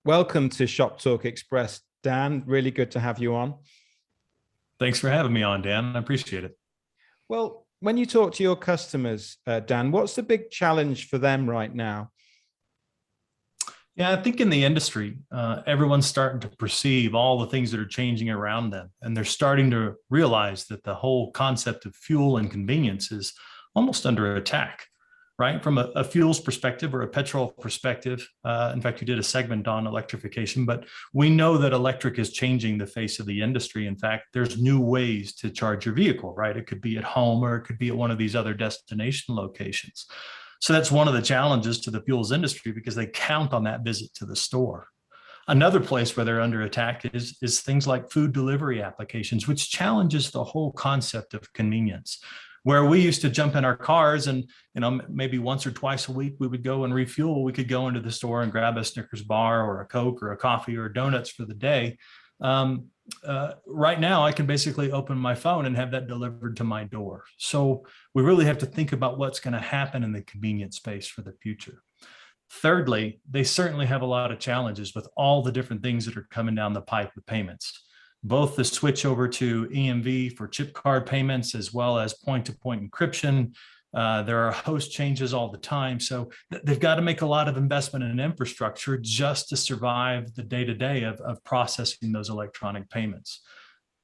Welcome to Shop Talk Express, Dan. Really good to have you on. Thanks for having me on, Dan. I appreciate it. Well, when you talk to your customers, Dan, what's the big challenge for them right now? Yeah, I think in the industry, everyone's starting to perceive all the things that are changing around them. And they're starting to realize that the whole concept of fuel and convenience is almost under attack, right? From a fuels perspective or a petrol perspective. In fact, you did a segment on electrification, but we know that electric is changing the face of the industry. In fact, there's new ways to charge your vehicle, right? It could be at home or it could be at one of these other destination locations. So that's one of the challenges to the fuels industry because they count on that visit to the store. Another place where they're under attack is things like food delivery applications, which challenges the whole concept of convenience. Where we used to jump in our cars and, maybe once or twice a week, we would go and refuel. We could go into the store and grab a Snickers bar or a Coke or a coffee or donuts for the day. Right now, I can basically open my phone and have that delivered to my door. So we really have to think about what's going to happen in the convenience space for the future. Thirdly, they certainly have a lot of challenges with all the different things that are coming down the pipe with payments, both the switch over to EMV for chip card payments, as well as point-to-point encryption. There are host changes all the time. So they've got to make a lot of investment in infrastructure just to survive the day-to-day of processing those electronic payments.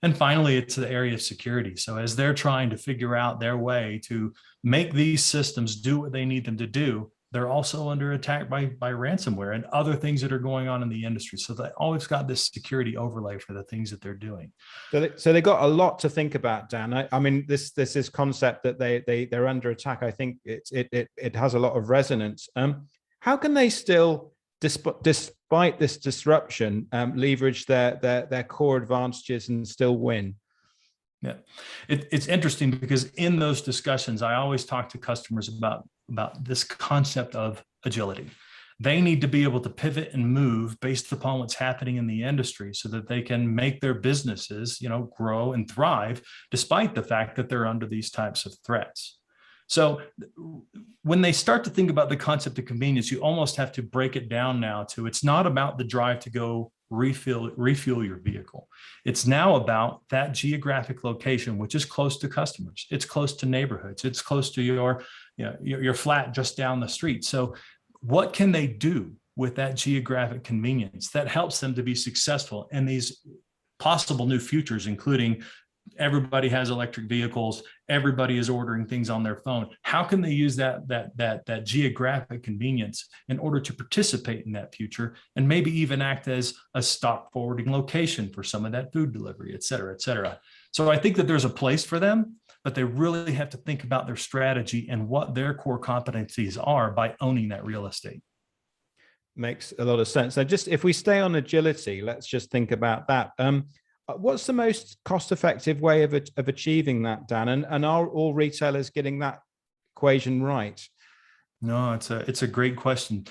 And finally, it's the area of security. So as they're trying to figure out their way to make these systems do what they need them to do, they're also under attack by ransomware and other things that are going on in the industry. So they always got this security overlay for the things that they're doing. So they got a lot to think about, Dan. I mean, this concept that they're under attack. I think it has a lot of resonance. How can they still, despite this disruption, leverage their core advantages and still win? Yeah, it's interesting because in those discussions, I always talk to customers about this concept of agility. They need to be able to pivot and move based upon what's happening in the industry so that they can make their businesses, grow and thrive despite the fact that they're under these types of threats. So when they start to think about the concept of convenience, you almost have to break it down now to it's not about the drive to go refuel your vehicle. It's now about that geographic location, which is close to customers. It's close to neighborhoods. It's close to your flat just down the street. So what can they do with that geographic convenience that helps them to be successful in these possible new futures, including everybody has electric vehicles, everybody is ordering things on their phone. How can they use that geographic convenience in order to participate in that future and maybe even act as a stock forwarding location for some of that food delivery, et cetera, et cetera. So I think that there's a place for them, but they really have to think about their strategy and what their core competencies are by owning that real estate. Makes a lot of sense. So just if we stay on agility, let's just think about that. What's the most cost-effective way of achieving that, Dan? And are all retailers getting that equation right? No, it's a great question.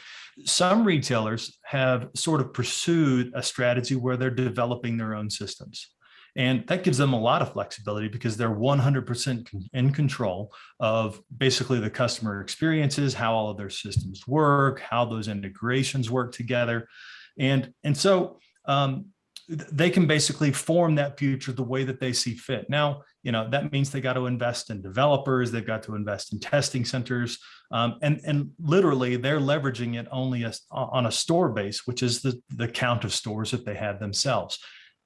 Some retailers have sort of pursued a strategy where they're developing their own systems. And that gives them a lot of flexibility because they're 100% in control of basically the customer experiences, how all of their systems work, how those integrations work together. And so they can basically form that future the way that they see fit. Now, that means they got to invest in developers, they've got to invest in testing centers, and literally they're leveraging it only on a store base, which is the count of stores that they have themselves.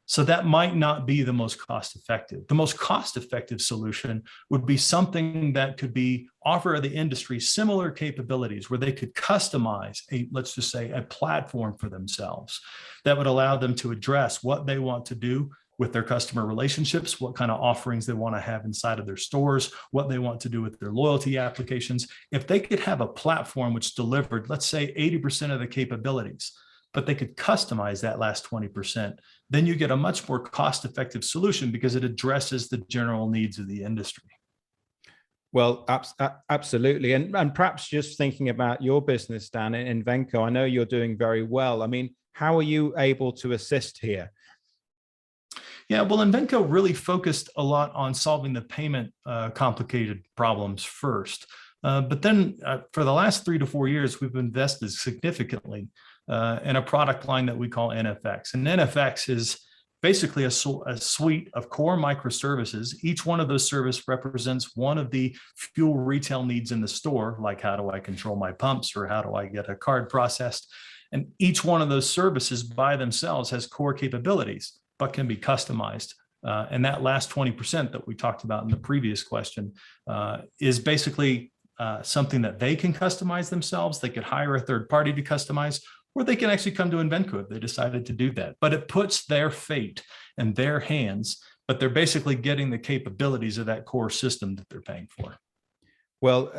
So that might not be the most cost effective. The most cost effective solution would be something that could offer the industry similar capabilities where they could customize let's just say a platform for themselves that would allow them to address what they want to do with their customer relationships, what kind of offerings they want to have inside of their stores, what they want to do with their loyalty applications. If they could have a platform which delivered, let's say 80% of the capabilities, but they could customize that last 20%, then you get a much more cost-effective solution because it addresses the general needs of the industry. Well, absolutely. And perhaps just thinking about your business, Dan, in Invenco, I know you're doing very well. I mean, how are you able to assist here? Yeah, well, Invenco really focused a lot on solving the payment complicated problems first. But then for the last 3 to 4 years, we've invested significantly and a product line that we call NFX. And NFX is basically a suite of core microservices. Each one of those services represents one of the fuel retail needs in the store, like how do I control my pumps or how do I get a card processed? And each one of those services by themselves has core capabilities, but can be customized. And that last 20% that we talked about in the previous question is basically something that they can customize themselves. They could hire a third party to customize, or they can actually come to Invenco if they decided to do that. But it puts their fate in their hands, but they're basically getting the capabilities of that core system that they're paying for. Well,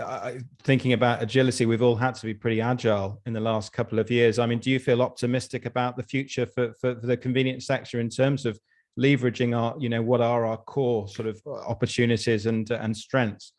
thinking about agility, we've all had to be pretty agile in the last couple of years. I mean, do you feel optimistic about the future for the convenience sector in terms of leveraging our, what are our core sort of opportunities and strengths?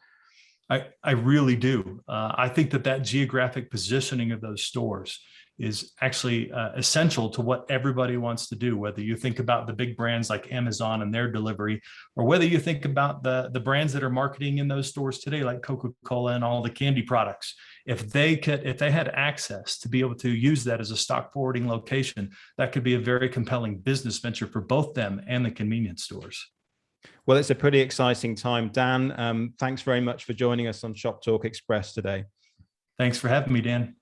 I really do. I think that geographic positioning of those stores is actually essential to what everybody wants to do, whether you think about the big brands like Amazon and their delivery, or whether you think about the brands that are marketing in those stores today, like Coca-Cola and all the candy products. If they had access to be able to use that as a stock forwarding location, that could be a very compelling business venture for both them and the convenience stores. Well, it's a pretty exciting time. Dan, thanks very much for joining us on Shop Talk Express today. Thanks for having me, Dan.